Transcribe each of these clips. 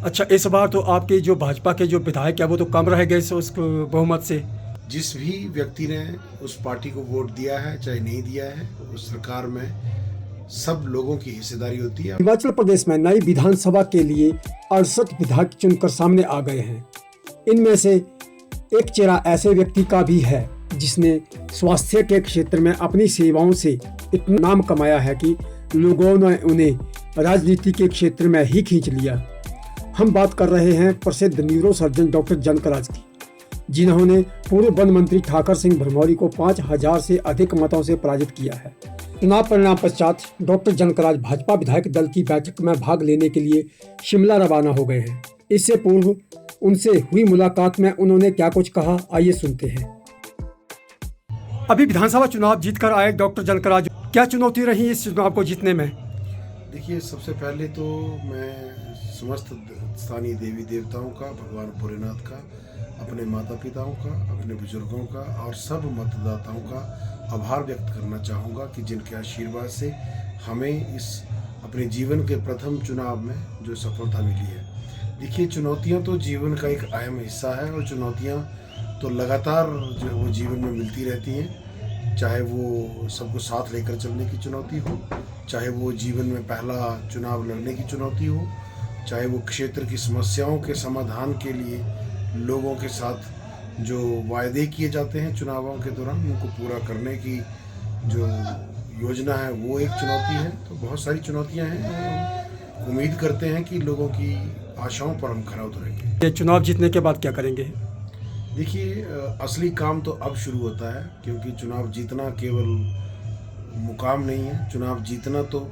अच्छा, इस बार तो आपके जो भाजपा के जो विधायक है वो तो कम रह गए उस बहुमत से। जिस भी व्यक्ति ने उस पार्टी को वोट दिया है चाहे नहीं दिया है, उस सरकार में सब लोगों की हिस्सेदारी होती है। हिमाचल प्रदेश में नई विधानसभा के लिए 68 विधायक चुनकर सामने आ गए हैं। इनमें से एक चेहरा ऐसे व्यक्ति का भी है जिसने स्वास्थ्य के क्षेत्र में अपनी सेवाओं से इतना नाम कमाया है कि लोगों ने उन्हें राजनीति के क्षेत्र में ही खींच लिया। हम बात कर रहे हैं प्रसिद्ध न्यूरो सर्जन डॉक्टर जनक राज की, जिन्होंने पूर्व वन मंत्री ठाकर सिंह भरमौरी को 5000 से अधिक मतों से पराजित किया है। चुनाव परिणाम पश्चात डॉक्टर जनक राज भाजपा विधायक दल की बैठक में भाग लेने के लिए शिमला रवाना हो गए हैं। इससे पूर्व उनसे हुई मुलाकात में उन्होंने क्या कुछ कहा, आइए सुनते हैं। अभी विधानसभा चुनाव जीतकर आए डॉक्टर जनक राज, क्या चुनौती रही इस चुनाव को जीतने में? देखिए, सबसे पहले तो मैं समस्त स्थानीय देवी देवताओं का, भगवान भोलेनाथ का, अपने माता पिताओं का, अपने बुजुर्गों का और सब मतदाताओं का आभार व्यक्त करना चाहूँगा कि जिनके आशीर्वाद से हमें इस अपने जीवन के प्रथम चुनाव में जो सफलता मिली है। देखिए, चुनौतियाँ तो जीवन का एक अहम हिस्सा है और चुनौतियाँ तो लगातार जो है वो जीवन में मिलती रहती हैं, चाहे वो सबको साथ लेकर चलने की चुनौती हो, चाहे वो जीवन में पहला चुनाव लड़ने की चुनौती हो, चाहे वो क्षेत्र की समस्याओं के समाधान के लिए लोगों के साथ जो वायदे किए जाते हैं चुनावों के दौरान उनको पूरा करने की जो योजना है वो एक चुनौती है। तो बहुत सारी चुनौतियां हैं और हम उम्मीद करते हैं कि लोगों की आशाओं पर हम खरा उतरेंगे। ये चुनाव जीतने के बाद क्या करेंगे? देखिए, असली काम तो अब शुरू होता है, क्योंकि चुनाव जीतना केवल मुकाम नहीं है। चुनाव जीतना तो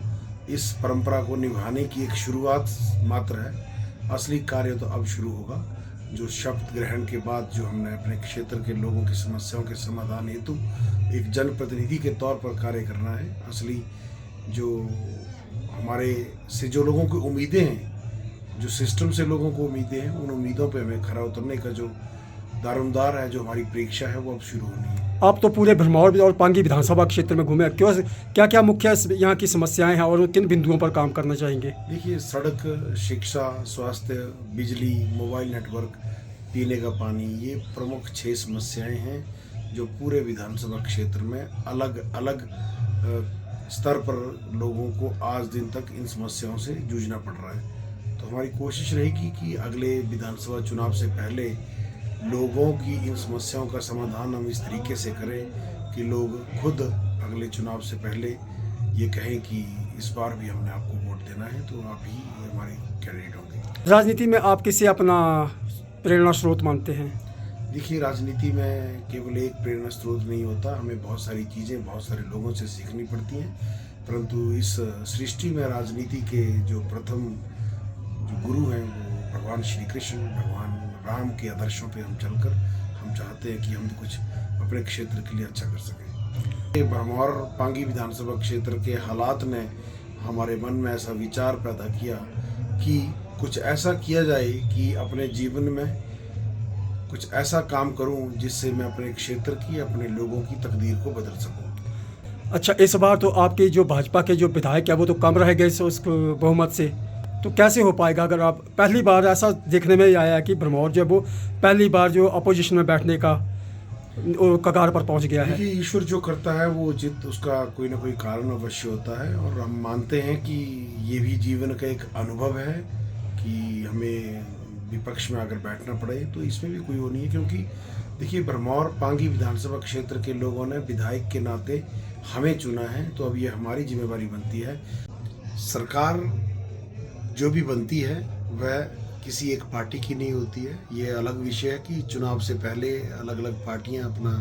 इस परंपरा को निभाने की एक शुरुआत मात्र है। असली कार्य तो अब शुरू होगा। जो शपथ ग्रहण के बाद जो हमने अपने क्षेत्र के लोगों की समस्याओं के समाधान हेतु एक जनप्रतिनिधि के तौर पर कार्य करना है। असली जो हमारे से जो लोगों की उम्मीदें हैं, जो सिस्टम से लोगों को उम्मीदें हैं, उन उम्मीदों पे हमें खरा उतरने का जो दारोमदार है, जो हमारी परीक्षा है, वो अब शुरू होनी है। आप तो पूरे भरमौर और पांगी विधानसभा क्षेत्र में घूमे, क्या क्या मुख्य यहाँ की समस्याएं हैं और किन बिंदुओं पर काम करना चाहेंगे? देखिए, सड़क, शिक्षा, स्वास्थ्य, बिजली, मोबाइल नेटवर्क, पीने का पानी, ये प्रमुख 6 समस्याएं हैं जो पूरे विधानसभा क्षेत्र में अलग अलग स्तर पर लोगों को आज दिन तक इन समस्याओं से जूझना पड़ रहा है। तो हमारी कोशिश रहेगी कि अगले विधानसभा चुनाव से पहले लोगों की इन समस्याओं का समाधान हम इस तरीके से करें कि लोग खुद अगले चुनाव से पहले ये कहें कि इस बार भी हमने आपको वोट देना है, तो आप ही हमारे कैंडिडेट होंगे। राजनीति में आप किसे अपना प्रेरणा स्रोत मानते हैं? देखिए, राजनीति में केवल एक प्रेरणा स्रोत नहीं होता, हमें बहुत सारी चीज़ें बहुत सारे लोगों से सीखनी पड़ती हैं, परंतु इस सृष्टि में राजनीति के जो प्रथम जो गुरु हैं वो भगवान श्री कृष्ण, भगवान राम के आदर्शों पे हम चलकर हम चाहते हैं कि हम कुछ अपने क्षेत्र के लिए अच्छा कर सकें। भरमौर पांगी विधानसभा क्षेत्र के हालात ने हमारे मन में ऐसा विचार पैदा किया कि कुछ ऐसा किया जाए कि अपने जीवन में कुछ ऐसा काम करूं जिससे मैं अपने क्षेत्र की, अपने लोगों की तकदीर को बदल सकूं। अच्छा, इस बार तो आपके जो भाजपा के जो विधायक है वो तो कम रह गए उस बहुमत से, तो कैसे हो पाएगा? अगर आप पहली बार ऐसा देखने में आया है कि भरमौर जो वो पहली बार जो अपोजिशन में बैठने का कगार पर पहुंच गया है। देखिए, ईश्वर जो करता है वो उचित उसका कोई ना कोई कारण अवश्य होता है और हम मानते हैं कि ये भी जीवन का एक अनुभव है कि हमें विपक्ष में अगर बैठना पड़े तो इसमें भी कोई वो नहीं है, क्योंकि देखिए, भरमौर पांगी विधानसभा क्षेत्र के लोगों ने विधायक के नाते हमें चुना है, तो अब ये हमारी जिम्मेवारी बनती है। सरकार जो भी बनती है वह किसी एक पार्टी की नहीं होती है। ये अलग विषय है कि चुनाव से पहले अलग अलग पार्टियां अपना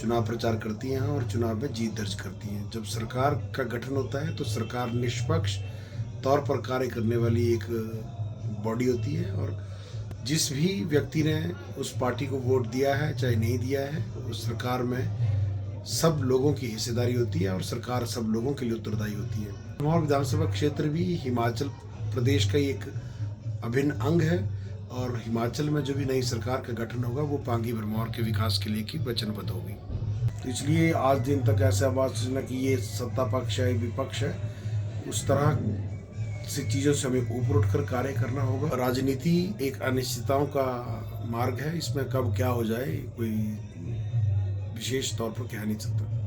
चुनाव प्रचार करती हैं और चुनाव में जीत दर्ज करती हैं। जब सरकार का गठन होता है तो सरकार निष्पक्ष तौर पर कार्य करने वाली एक बॉडी होती है और जिस भी व्यक्ति ने उस पार्टी को वोट दिया है चाहे नहीं दिया है, उस सरकार में सब लोगों की हिस्सेदारी होती है और सरकार सब लोगों के लिए उत्तरदायी होती है। भरमौर विधानसभा क्षेत्र भी हिमाचल प्रदेश का एक अभिन्न अंग है और हिमाचल में जो भी नई सरकार का गठन होगा वो पांगी भरमौर के विकास के लिए की वचनबद्ध होगी। तो इसलिए आज दिन तक ऐसा आवाज सुनना कि ये सत्ता पक्ष है, विपक्ष है, उस तरह से चीज़ों से हमें ऊपर उठकर कार्य करना होगा। राजनीति एक अनिश्चितताओं का मार्ग है, इसमें कब क्या हो जाए कोई विशेष तौर पर कह नहीं सकता।